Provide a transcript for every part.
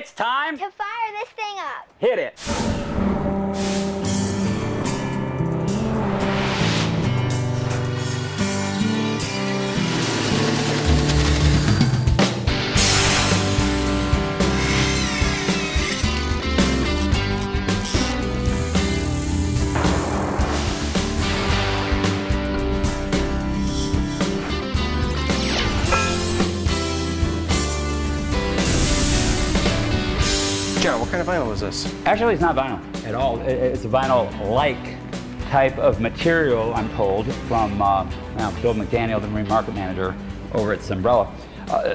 It's time to fire this thing up. Hit it. John, what kind of vinyl is this? Actually, it's not vinyl at all. It's a vinyl-like type of material, I'm told, from Bill McDaniel, the Marine Market Manager over at Sunbrella.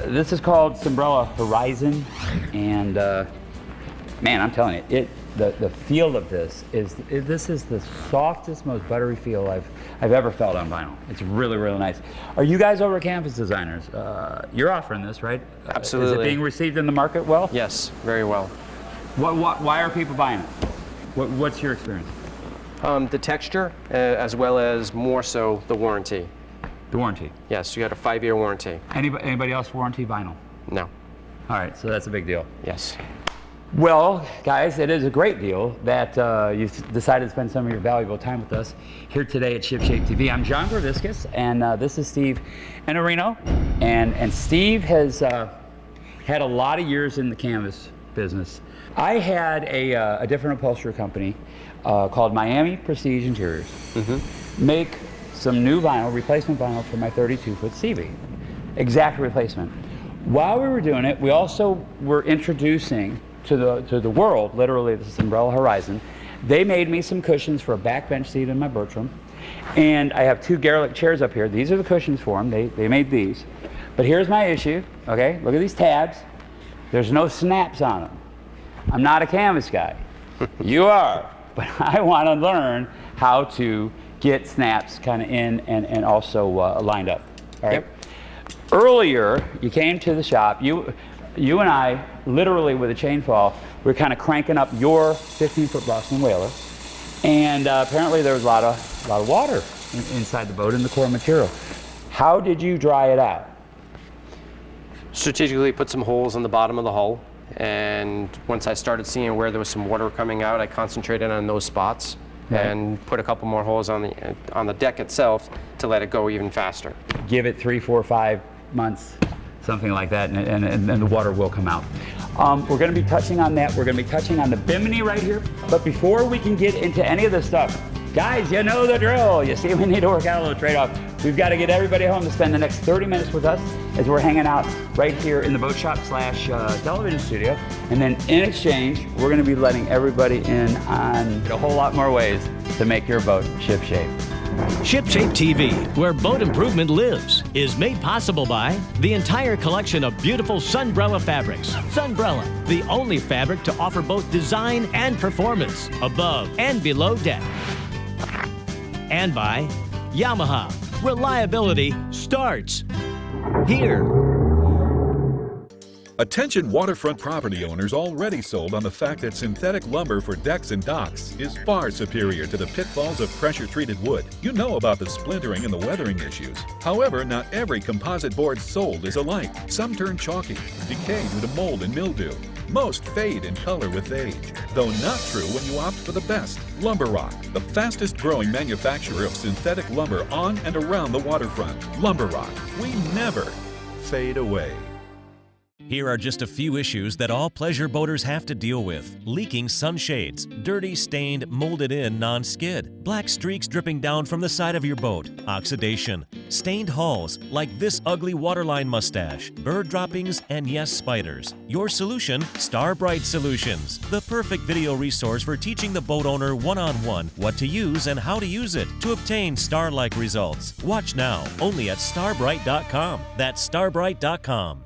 This is called Sunbrella Horizon, and man, I'm telling you, the feel of this is the softest, most buttery feel I've ever felt on vinyl. It's really, really nice. Are you guys over at Canvas Designers? You're offering this, right? Absolutely. Is it being received in the market well? Yes, very well. Why are people buying it? What's your experience? The texture, as well as more so the warranty. The warranty? Yes, you got a 5-year warranty. Anybody else warranty vinyl? No. All right, so that's a big deal. Yes. Well, guys, it is a great deal that you've decided to spend some of your valuable time with us here today at ShipShape TV. I'm John Graviscus, and this is Steve Iannarino. And Steve has had a lot of years in the canvas business. I had a different upholstery company called Miami Prestige Interiors make some new vinyl, replacement vinyl for my 32-foot CV. Exact replacement. While we were doing it, we also were introducing to the world, literally, this is Sunbrella Horizon. They made me some cushions for a back bench seat in my Bertram. And I have 2 Garlic chairs up here. These are the cushions for them. They made these. But here's my issue, okay? Look at these tabs. There's no snaps on them. I'm not a canvas guy. You are. But I want to learn how to get snaps kind of in and also lined up. All right? Yep. Earlier, you came to the shop. You and I, literally with a chainsaw, we're kind of cranking up your 15-foot Boston Whaler. And apparently there was a lot of water inside the boat in the core material. How did you dry it out? Strategically put some holes in the bottom of the hull, and once I started seeing where there was some water coming out, I concentrated on those spots and put a couple more holes on the deck itself to let it go even faster. Give it 3, 4, 5 months, something like that, and the water will come out. We're going to be touching on that. We're going to be touching on the bimini right here. But before we can get into any of this stuff, guys, you know the drill. You see, we need to work out a little trade-off. We've got to get everybody home to spend the next 30 minutes with us as we're hanging out right here in the boat shop / television studio. And then in exchange, we're going to be letting everybody in on a whole lot more ways to make your boat ship-shape. ShipShape TV, where boat improvement lives, is made possible by the entire collection of beautiful Sunbrella fabrics. Sunbrella, the only fabric to offer both design and performance, above and below deck. And by YAMAHA, reliability starts here. Attention waterfront property owners already sold on the fact that synthetic lumber for decks and docks is far superior to the pitfalls of pressure-treated wood. You know about the splintering and the weathering issues. However, not every composite board sold is alike. Some turn chalky, decay due to mold and mildew. Most fade in color with age, though not true when you opt for the best. Lumber Rock, the fastest growing manufacturer of synthetic lumber on and around the waterfront. Lumber Rock, we never fade away. Here are just a few issues that all pleasure boaters have to deal with. Leaking sunshades, dirty, stained, molded in non-skid, black streaks dripping down from the side of your boat, oxidation, stained hulls like this ugly waterline mustache, bird droppings, and yes, spiders. Your solution, Starbright Solutions, the perfect video resource for teaching the boat owner one-on-one what to use and how to use it to obtain star-like results. Watch now, only at starbright.com. That's starbright.com.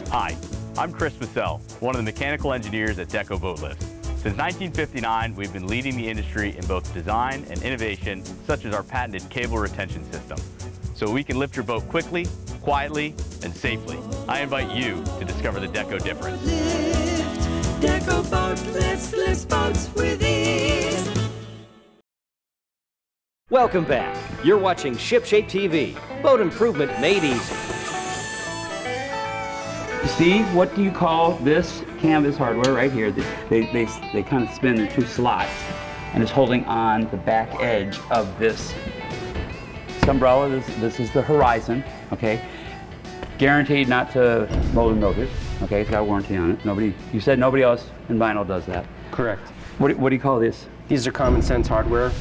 Hi, I'm Chris Massell, one of the mechanical engineers at Deco Boat Lifts. Since 1959, we've been leading the industry in both design and innovation, such as our patented cable retention system, so we can lift your boat quickly, quietly, and safely. I invite you to discover the Deco difference. Deco Boat Lifts, lifts boats with ease. Welcome back. You're watching ShipShape TV. Boat improvement made easy. Steve, what do you call this canvas hardware right here? They kind of spin, they're two slots, and it's holding on the back edge of this umbrella. This is the Horizon, okay? Guaranteed not to mold and mildew, okay? It's got a warranty on it. You said nobody else in vinyl does that. Correct. What do you call this? These are Common Sense hardware,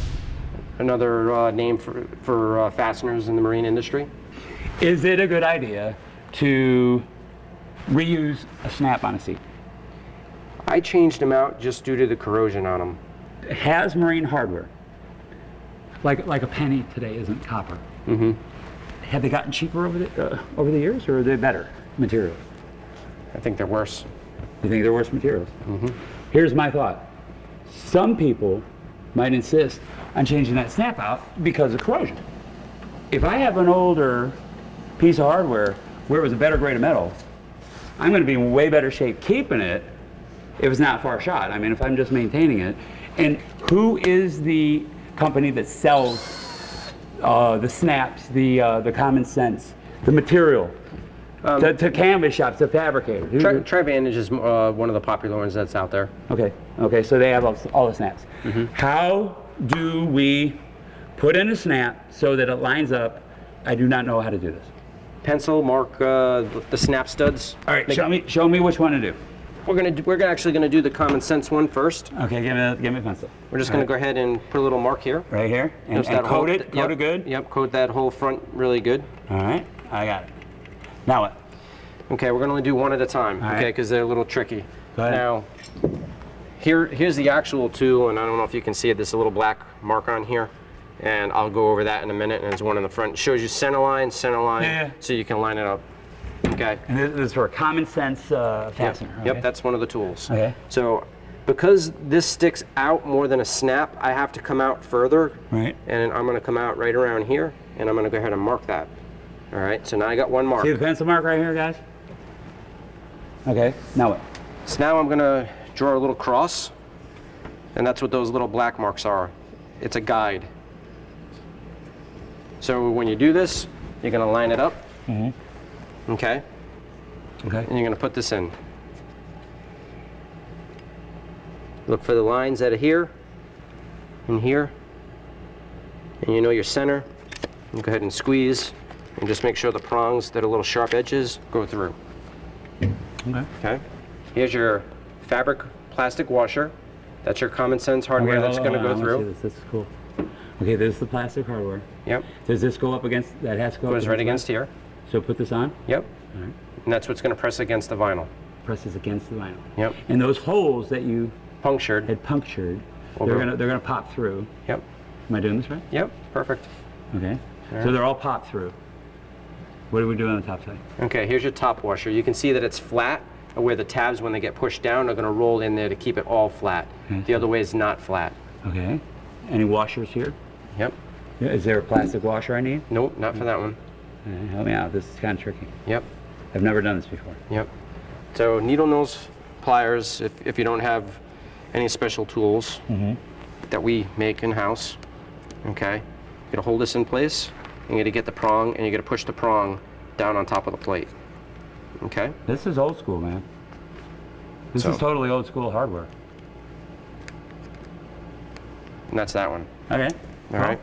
another name for fasteners in the marine industry. Is it a good idea to reuse a snap on a seat? I changed them out just due to the corrosion on them. Has marine hardware, like a penny today isn't copper. Mm-hmm. Have they gotten cheaper over the years, or are they better materials? I think they're worse. You think they're worse materials? Mm-hmm. Here's my thought. Some people might insist on changing that snap out because of corrosion. If I have an older piece of hardware where it was a better grade of metal, I'm going to be in way better shape keeping it if it's not far shot. I mean, if I'm just maintaining it. And who is the company that sells the snaps, the Common Sense, the material to canvas shops, to fabricators? Trivantage is one of the popular ones that's out there. Okay, so they have all the snaps. Mm-hmm. How do we put in a snap so that it lines up? I do not know how to do this. Pencil, mark the snap studs. All right, show me which one to do. We're actually gonna do the Common Sense one first. Okay, give me a pencil. We're just gonna go ahead and put a little mark here. Right here, and coat it good. Yep, coat that whole front really good. All right, I got it. Now what? Okay, we're gonna only do one at a time. All okay, right. because they're a little tricky. Go ahead. Now, here's the actual tool, and I don't know if you can see it. There's a little black mark on here, and I'll go over that in a minute. And there's one in the front. It shows you center line, Yeah. so you can line it up. Okay. And this is for a Common Sense fastener. Yep, Okay. that's one of the tools. Okay. So, because this sticks out more than a snap, I have to come out further. Right. And I'm going to come out right around here, and I'm going to go ahead and mark that. All right. So now I got one mark. See the pencil mark right here, guys? Okay. Now what? So now I'm going to draw a little cross, and that's what those little black marks are. It's a guide. So when you do this, you're going to line it up. Mm-hmm. Okay. Okay. And you're going to put this in. Look for the lines that are here and here. And you know your center. You go ahead and squeeze and just make sure the prongs that are little sharp edges go through. Okay. Okay. Here's your fabric plastic washer. That's your Common Sense hardware that's going to go through. This is cool. Okay, this is the plastic hardware. Yep. Does this go up against, that has to go up Goes right against here. So put this on. Yep. All right. And that's what's going to press against the vinyl. Presses against the vinyl. Yep. And those holes that you Punctured. had punctured, Over. they're gonna pop through. Yep. Am I doing this right? Yep. Perfect. Okay. All So right. they're all popped through. What do we do on the top side? Okay, here's your top washer. You can see that it's flat, where the tabs, when they get pushed down, are going to roll in there to keep it all flat. Okay. The other way is not flat. Okay. Any washers here? Yep. Is there a plastic washer I need? Nope, not for that one. Okay, help me out. This is kind of tricky. Yep. I've never done this before. Yep. So needle nose pliers, if you don't have any special tools that we make in-house, okay? You gotta hold this in place, and you gotta get the prong, and you gotta push the prong down on top of the plate, okay? This is old school, man. This So- is totally old school hardware. And that's that one, Okay. all right?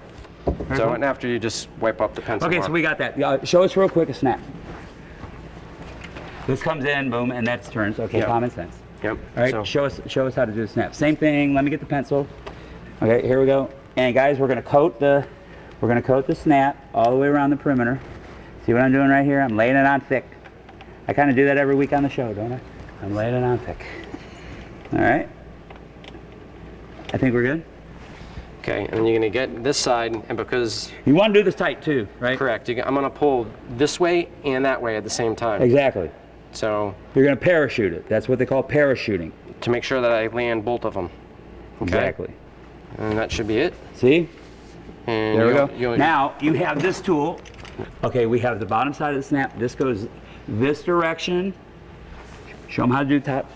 Very So, cool. and after you just wipe up the pencil Okay, mark. so we got that. Show us real quick a snap. This comes in, boom, and that's turns. Okay, Yep. Common Sense. Yep. All right, So, show us how to do the snap. Same thing. Let me get the pencil. Okay, here we go. And guys, we're gonna coat the snap all the way around the perimeter. See what I'm doing right here? I'm laying it on thick. I kind of do that every week on the show, don't I? I'm laying it on thick. All right. I think we're good. okay, and then you're gonna get this side, and because, You want to do this tight too, right? correct, I'm gonna pull this way and that way at the same time. Exactly. So, You're gonna parachute it. That's what they call parachuting. to make sure that I land both of them. Okay? Exactly. And that should be it. See? And There we you'll- go. you'll- Now you have this tool. Okay, we have the bottom side of the snap. This goes this direction. Show them how to do top.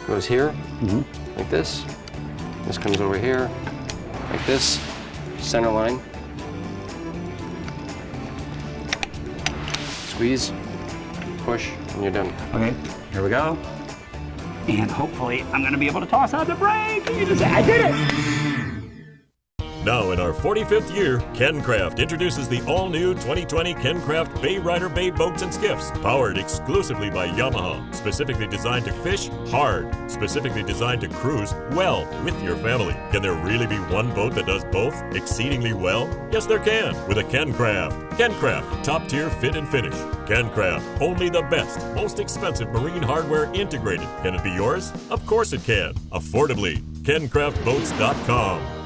Goes here, like this. This comes over here, like this. center line. Squeeze, push, and you're done. Okay, here we go. And hopefully I'm gonna be able to toss out the brake. You just say, I did it! Now in our 45th year, KenCraft introduces the all-new 2020 KenCraft Bay Rider Bay boats and skiffs, powered exclusively by Yamaha, specifically designed to fish hard, specifically designed to cruise well with your family. Can there really be one boat that does both exceedingly well? Yes, there can, with a KenCraft. KenCraft, top-tier fit and finish. KenCraft, only the best, most expensive marine hardware integrated. Can it be yours? Of course it can. Affordably. KenCraftBoats.com.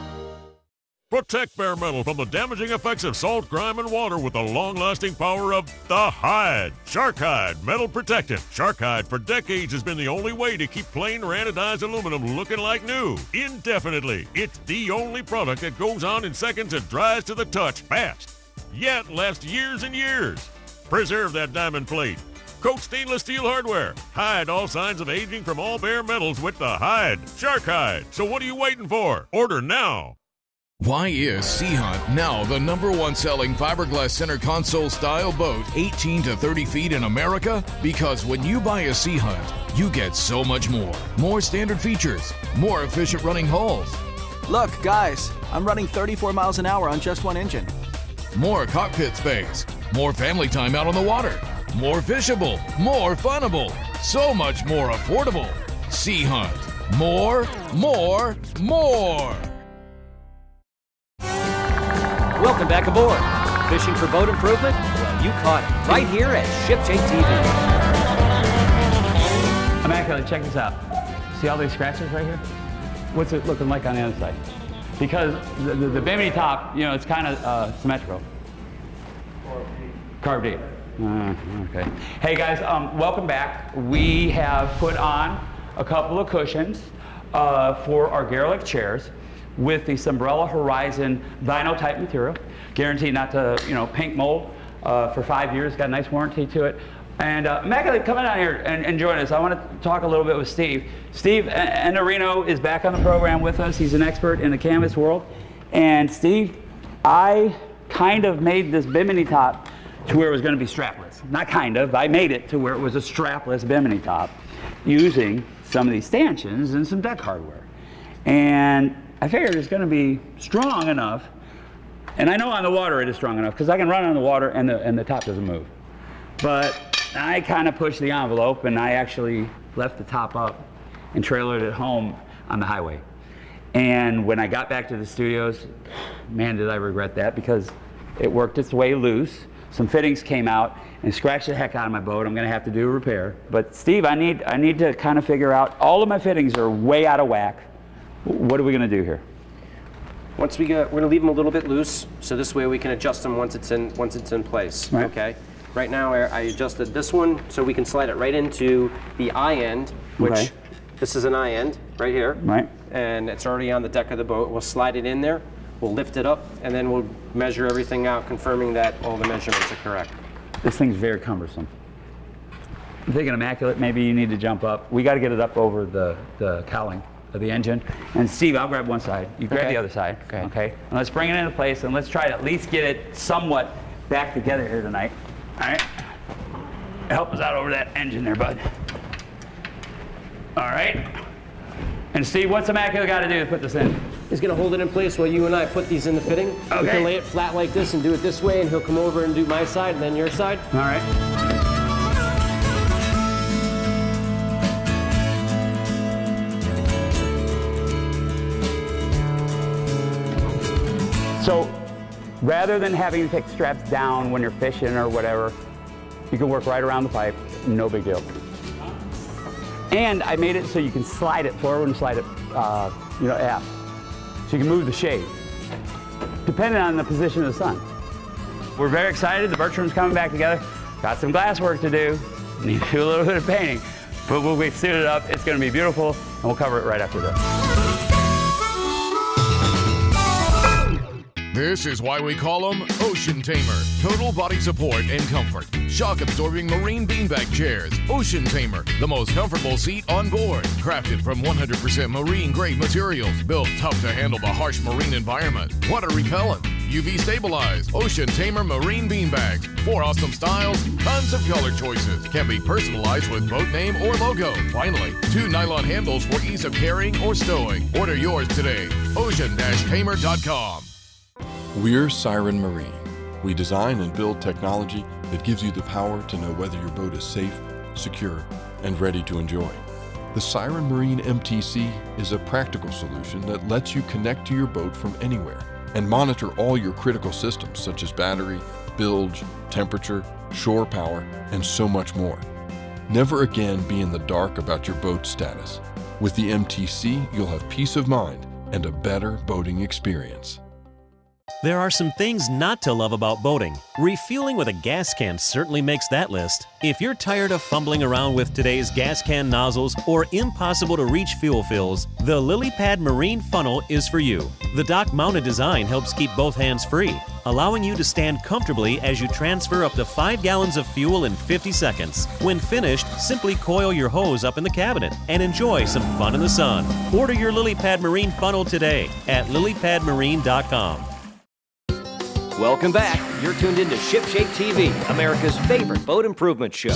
Protect bare metal from the damaging effects of salt, grime, and water with the long-lasting power of the Hide. Shark Hide Metal Protectant. Shark Hide for decades has been the only way to keep plain or anodized aluminum looking like new indefinitely. It's the only product that goes on in seconds and dries to the touch fast, yet lasts years and years. Preserve that diamond plate. Coat stainless steel hardware. Hide all signs of aging from all bare metals with the Hide. Shark Hide. So what are you waiting for? Order now. Why is Sea Hunt now the #1 selling fiberglass center console style boat 18 to 30 feet in America? Because when you buy a Sea Hunt, you get so much more. More standard features, more efficient running hulls. Look, guys, I'm running 34 miles an hour on just one engine. More cockpit space, more family time out on the water, more fishable, more funnable, so much more affordable. Sea Hunt, more, more, more. Welcome back aboard. Fishing for boat improvement? Well, you caught it right here at ShipShape TV. Immaculate, check this out. See all these scratches right here? What's it looking like on the other side? Because the bimini top, you know, it's kind of symmetrical. Carved deep. Okay. Hey guys, welcome back. We have put on a couple of cushions for our Garlic chairs with the Sunbrella Horizon vinyl type material, guaranteed not to, you know, paint mold for 5 years, got a nice warranty to it. And Immaculate, come on here and join us. I want to talk a little bit with Steve. Steve Enarino is back on the program with us. He's an expert in the canvas world. And Steve, I kind of made this bimini top to where it was going to be strapless. Not kind of, I made it to where it was a strapless bimini top using some of these stanchions and some deck hardware. And I figured it's going to be strong enough, and I know on the water it is strong enough because I can run on the water and the top doesn't move. But I kind of pushed the envelope and I actually left the top up and trailered it home on the highway. And when I got back to the studios, man, did I regret that, because it worked its way loose. Some fittings came out and scratched the heck out of my boat. I'm going to have to do a repair. But Steve, I need to kind of figure out, all of my fittings are way out of whack. What are we going to do here? We're going to leave them a little bit loose, so this way we can adjust them once it's in place. Right. Okay. Right now I adjusted this one so we can slide it right into the eye end, which Okay. This is an eye end right here. Right. And it's already on the deck of the boat. We'll slide it in there, we'll lift it up, and then we'll measure everything out, confirming that all the measurements are correct. This thing's very cumbersome. I'm thinking Immaculate, maybe you need to jump up. We got to get it up over the cowling of the engine. And Steve, I'll grab one side. You grab the other side. Okay. And let's bring it into place and let's try to at least get it somewhat back together here tonight. All right. Help us out over that engine there, bud. All right. And Steve, what's Immaculate got to do to put this in? He's going to hold it in place while you and I put these in the fitting. Okay. We can lay it flat like this and do it this way, and he'll come over and do my side and then your side. All right. So rather than having to take straps down when you're fishing or whatever, you can work right around the pipe, no big deal. And I made it so you can slide it forward and slide it aft. So you can move the shade, depending on the position of the sun. We're very excited, the Bertram's coming back together. Got some glass work to do, need to do a little bit of painting, but we'll be suited up, it's gonna be beautiful, and we'll cover it right after this. This is why we call them Ocean Tamer. Total body support and comfort. Shock-absorbing marine beanbag chairs. Ocean Tamer, the most comfortable seat on board. Crafted from 100% marine-grade materials. Built tough to handle the harsh marine environment. Water repellent. UV stabilized. Ocean Tamer marine beanbags. 4 awesome styles, tons of color choices. Can be personalized with boat name or logo. Finally, 2 nylon handles for ease of carrying or stowing. Order yours today. Ocean-Tamer.com. We're Siren Marine. We design and build technology that gives you the power to know whether your boat is safe, secure, and ready to enjoy. The Siren Marine MTC is a practical solution that lets you connect to your boat from anywhere and monitor all your critical systems such as battery, bilge, temperature, shore power, and so much more. Never again be in the dark about your boat status. With the MTC, you'll have peace of mind and a better boating experience. There are some things not to love about boating. Refueling with a gas can certainly makes that list. If you're tired of fumbling around with today's gas can nozzles or impossible to reach fuel fills, the LilyPad Marine Funnel is for you. The dock-mounted design helps keep both hands free, allowing you to stand comfortably as you transfer up to 5 gallons of fuel in 50 seconds. When finished, simply coil your hose up in the cabinet and enjoy some fun in the sun. Order your LilyPad Marine Funnel today at lilypadmarine.com. Welcome back. You're tuned into ShipShape TV, America's favorite boat improvement show.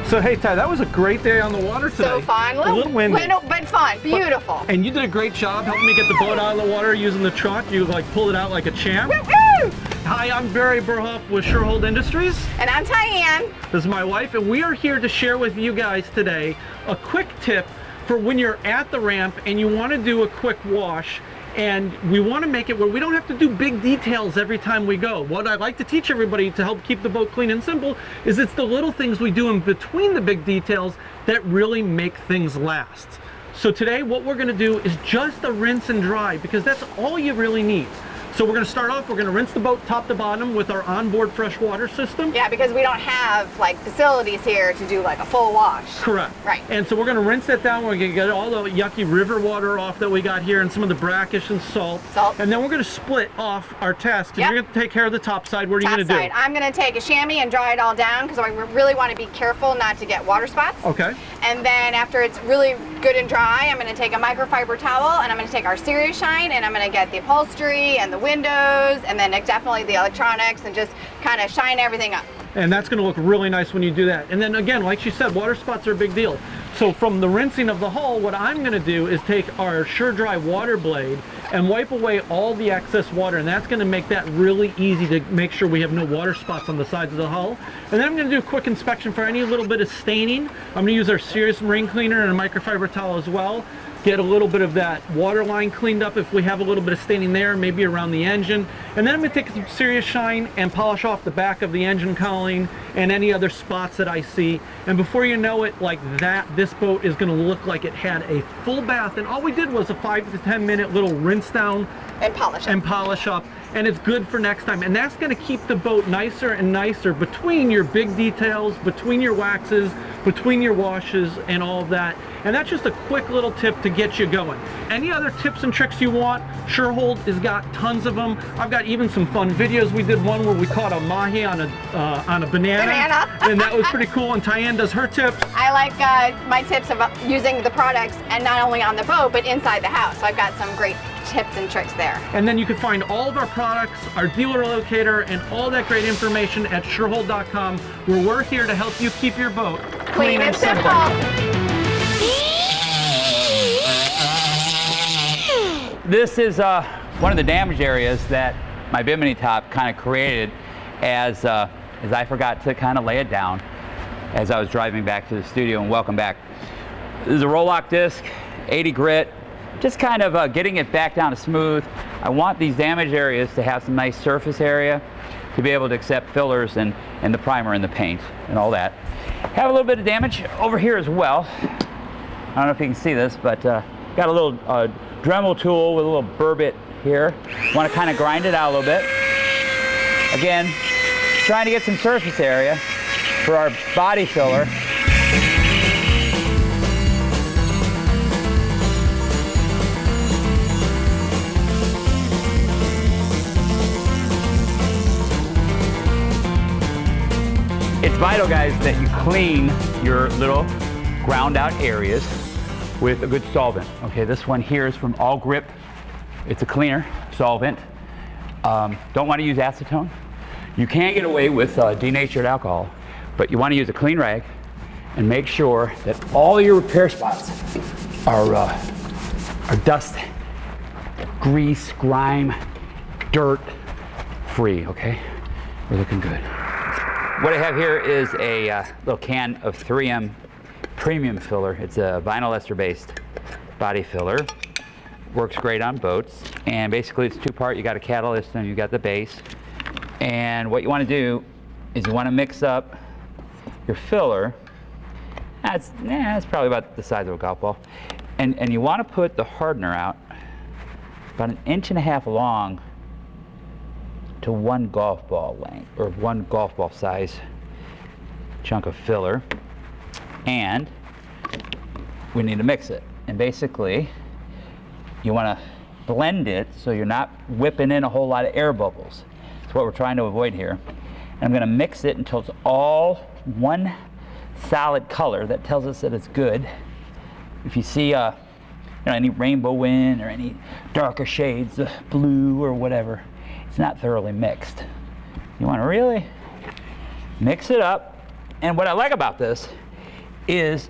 So hey Ty, that was a great day on the water today. So fun. A little windy. But fun. Beautiful. And you did a great job helping me get the boat out of the water using the truck. You like pulled it out like a champ. Woo-hoo! Hi, I'm Barry Burhoff with Surehold Industries. And I'm Tyann. This is my wife, and we are here to share with you guys today a quick tip for when you're at the ramp and you want to do a quick wash. And we want to make it where we don't have to do big details every time we go. What I like to teach everybody to help keep the boat clean and simple is it's the little things we do in between the big details that really make things last. So today what we're going to do is just a rinse and dry, because that's all you really need. So we're going to start off, we're going to rinse the boat top to bottom with our onboard freshwater system. Yeah, because we don't have like facilities here to do like a full wash. Correct. Right. And so we're going to rinse that down. We're going to get all the yucky river water off that we got here and some of the brackish and salt. And then we're going to split off our test. You're going to take care of the top side. What are you going to do? I'm going to take a chamois and dry it all down because I really want to be careful not to get water spots. Okay. And then after it's really good and dry, I'm going to take a microfiber towel and I'm going to take our Serious Shine and I'm going to get the upholstery and the windows and then definitely the electronics and just kind of shine everything up. And that's going to look really nice when you do that. And then again, like she said, water spots are a big deal. So from the rinsing of the hull, what I'm going to do is take our Sure Dry water blade and wipe away all the excess water, and that's going to make that really easy to make sure we have no water spots on the sides of the hull. And then I'm going to do a quick inspection for any little bit of staining. I'm going to use our Serious Marine Cleaner and a microfiber towel as well. Get a little bit of that water line cleaned up if we have a little bit of staining there, maybe around the engine. And then I'm going to take some Serious Shine and polish off the back of the engine cowling and any other spots that I see. And before you know it, like that, this boat is going to look like it had a full bath. And all we did was a 5 to 10 minute little rinse down and polish up. And it's good for next time. And that's going to keep the boat nicer and nicer between your big details, between your waxes, between your washes and all of that. And that's just a quick little tip to get you going. Any other tips and tricks you want, Surehold has got tons of them. I've got even some fun videos. We did one where we caught a mahi on a banana. And that was pretty cool. And Tyann does her tips. I like my tips about using the products and not only on the boat, but inside the house. So I've got some great tips and tricks there. And then you can find all of our products, our dealer locator, and all that great information at surehold.com, where we're here to help you keep your boat clean and simple. This is one of the damaged areas that my bimini top kind of created as I forgot to kind of lay it down as I was driving back to the studio. And welcome back. This is a roll-lock disc, 80 grit, just kind of getting it back down to smooth. I want these damaged areas to have some nice surface area to be able to accept fillers and the primer and the paint and all that. Have a little bit of damage over here as well. I don't know if you can see this, but got a little Dremel tool with a little burr bit here. Want to kind of grind it out a little bit. Again, trying to get some surface area. for our body filler. It's vital, guys, that you clean your little ground out areas with a good solvent. Okay, this one here is from All Grip. It's a cleaner solvent. Don't want to use acetone. You can get away with denatured alcohol, but you want to use a clean rag and make sure that all your repair spots are dust, grease, grime, dirt free, okay? We're looking good. What I have here is a little can of 3M premium filler. It's a vinyl ester based body filler. Works great on boats. And basically it's two-part. You got a catalyst and you got the base. And what you want to do is you want to mix up your filler. That's probably about the size of a golf ball. And you want to put the hardener out about 1.5 inches long to 1 golf ball length, or 1 golf ball size chunk of filler. And we need to mix it. And basically, you want to blend it so you're not whipping in a whole lot of air bubbles. That's what we're trying to avoid here. And I'm going to mix it until it's all one solid color. That tells us that it's good. If you see any rainbow in or any darker shades of blue or whatever, it's not thoroughly mixed. You want to really mix it up. And what I like about this is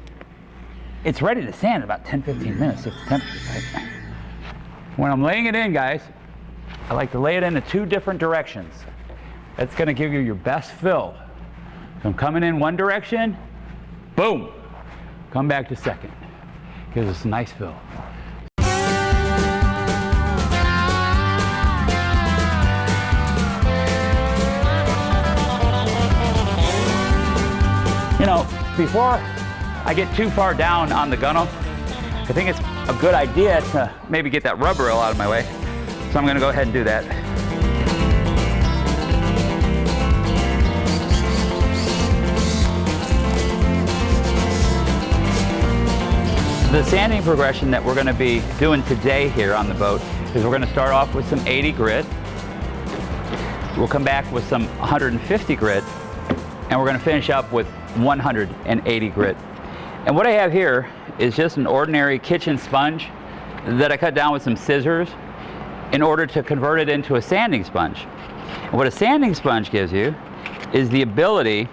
it's ready to sand in about 10-15 minutes if the temperature's right. When I'm laying it in, guys, I like to lay it in 2 different directions. That's going to give you your best fill. So I'm coming in one direction, boom, come back to second. Gives us a nice fill. You know, before I get too far down on the gunnel, I think it's a good idea to maybe get that rubber rail out of my way. So I'm going to go ahead and do that. The sanding progression that we're going to be doing today here on the boat is we're going to start off with some 80 grit. We'll come back with some 150 grit, and we're going to finish up with 180 grit. And what I have here is just an ordinary kitchen sponge that I cut down with some scissors in order to convert it into a sanding sponge. And what a sanding sponge gives you is the ability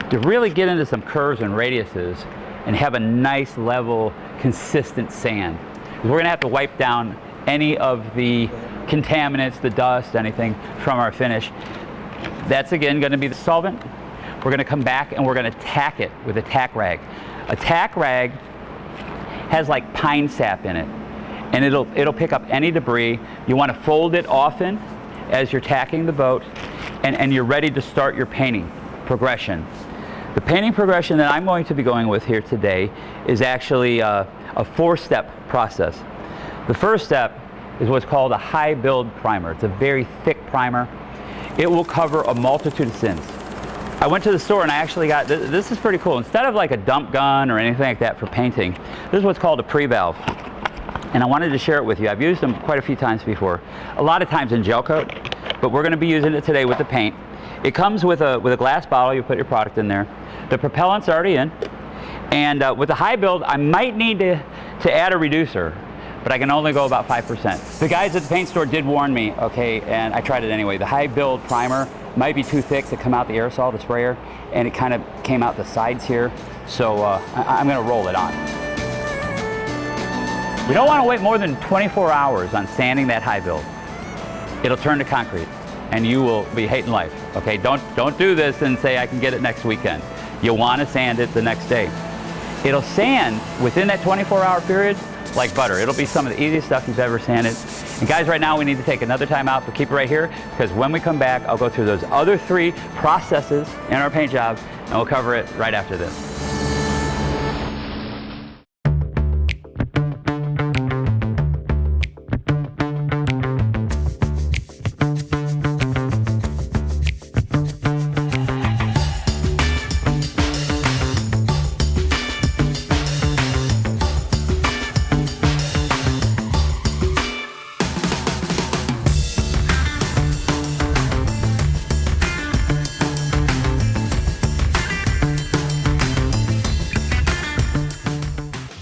to really get into some curves and radiuses and have a nice level, consistent sand. We're going to have to wipe down any of the contaminants, the dust, anything from our finish. That's again going to be the solvent. We're going to come back and we're going to tack it with a tack rag. A tack rag has like pine sap in it, and it'll pick up any debris. You want to fold it often as you're tacking the boat, and you're ready to start your painting progression. The painting progression that I'm going to be going with here today is actually a 4-step process. The first step is what's called a high build primer. It's a very thick primer. It will cover a multitude of sins. I went to the store and I actually got, this is pretty cool. Instead of like a dump gun or anything like that for painting, this is what's called a pre-valve. And I wanted to share it with you. I've used them quite a few times before. A lot of times in gel coat, but we're going to be using it today with the paint. It comes with a glass bottle. You put your product in there. The propellant's already in. And with the high build, I might need to add a reducer, but I can only go about 5%. The guys at the paint store did warn me, okay, and I tried it anyway. The high build primer might be too thick to come out the aerosol, the sprayer, and it kind of came out the sides here. So I'm going to roll it on. We don't want to wait more than 24 hours on sanding that high build. It'll turn to concrete, and you will be hating life. Okay, don't do this and say I can get it next weekend. You'll want to sand it the next day. It'll sand within that 24-hour period like butter. It'll be some of the easiest stuff you've ever sanded. And guys, right now we need to take another time out, but keep it right here, because when we come back, I'll go through those other 3 processes in our paint job, and we'll cover it right after this.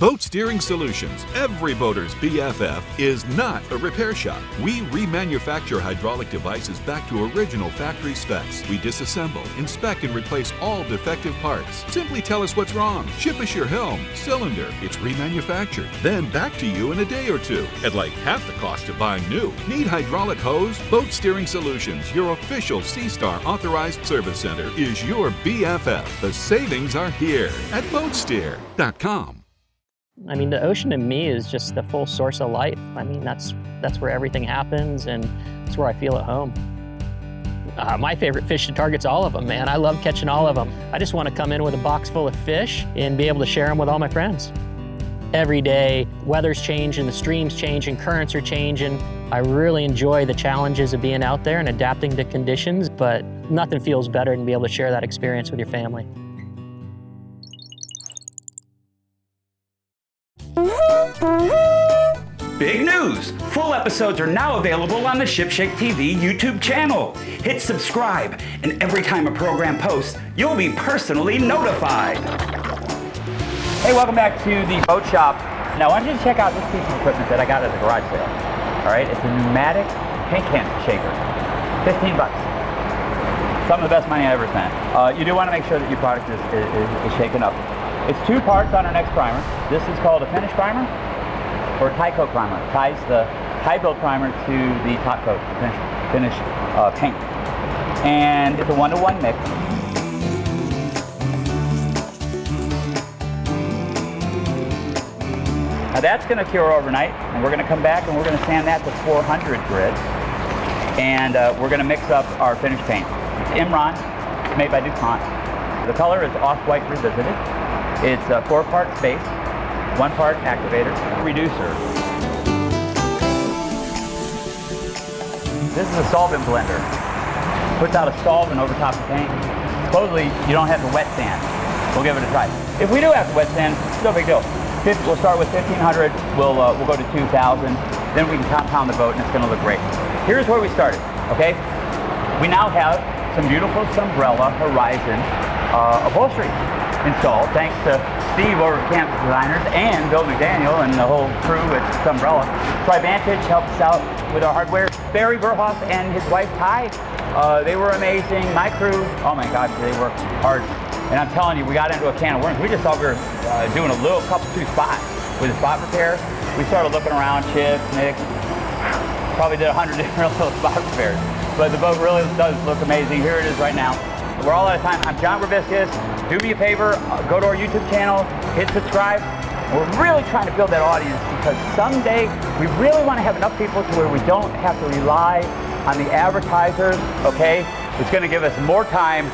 Boat Steering Solutions, every boater's BFF, is not a repair shop. We remanufacture hydraulic devices back to original factory specs. We disassemble, inspect, and replace all defective parts. Simply tell us what's wrong. Ship us your helm, cylinder. It's remanufactured. Then back to you in a day or two at like half the cost of buying new. Need hydraulic hose? Boat Steering Solutions, your official C-Star authorized service center, is your BFF. The savings are here at boatsteer.com. I mean, the ocean to me is just the full source of life. I mean, that's where everything happens, and it's where I feel at home. My favorite fish to target's all of them, man. I love catching all of them. I just want to come in with a box full of fish and be able to share them with all my friends. Every day, weather's changing, the streams changing, currents are changing. I really enjoy the challenges of being out there and adapting to conditions, but nothing feels better than be able to share that experience with your family. Big news! Full episodes are now available on the ShipShape TV YouTube channel. Hit subscribe, and every time a program posts, you'll be personally notified. Hey, welcome back to the boat shop. Now, I want you to check out this piece of equipment that I got at the garage sale. All right, it's a pneumatic paint can shaker. 15 bucks. Some of the best money I ever spent. You do want to make sure that your product is shaken up. It's 2 parts on our next primer. This is called a finish primer or tie coat primer. Ties the high build primer to the top coat, the finish paint. And it's a 1-to-1 mix. Now that's going to cure overnight, and we're going to come back and we're going to sand that to 400 grit, and we're going to mix up our finish paint. It's Imron, it's made by DuPont. The color is Off-White Revisited. It's 4 parts base, 1 part activator, reducer. This is a solvent blender. Puts out a solvent over top of paint. Supposedly you don't have to wet sand. We'll give it a try. If we do have to wet sand, no big deal. We'll start with 1,500, we'll go to 2,000, then we can compound the boat and it's gonna look great. Here's where we started, okay? We now have some beautiful Sunbrella Horizon upholstery installed, thanks to Steve over at Campus Designers and Bill McDaniel and the whole crew at Sunbrella. Trivantage helped us out with our hardware. Barry Burhoff and his wife Ty, they were amazing. My crew, oh my gosh, they worked hard. And I'm telling you, we got into a can of worms. We just thought we were doing a little couple 2 spots with a spot repair. We started looking around, chips, nicks, probably did 100 different little spot repairs. But the boat really does look amazing. Here it is right now. We're all out of time. I'm John Grabiscus. Do me a favor, go to our YouTube channel, hit subscribe. We're really trying to build that audience because someday we really want to have enough people to where we don't have to rely on the advertisers, okay? It's going to give us more time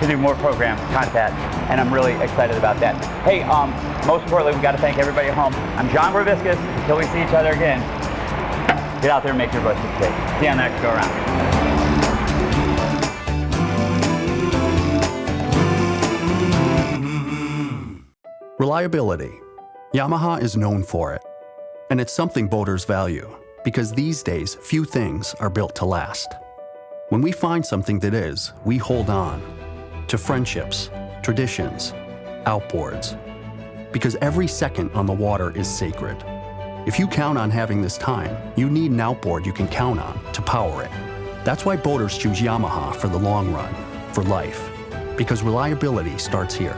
to do more program content, and I'm really excited about that. Hey, most importantly, we got to thank everybody at home. I'm John Grabiscus. Until we see each other again, get out there and make your boat safe. See you on the next go around. Reliability. Yamaha is known for it, and it's something boaters value because these days few things are built to last. When we find something that is, we hold on to friendships, traditions, outboards, because every second on the water is sacred. If you count on having this time, you need an outboard you can count on to power it. That's why boaters choose Yamaha for the long run, for life, because reliability starts here.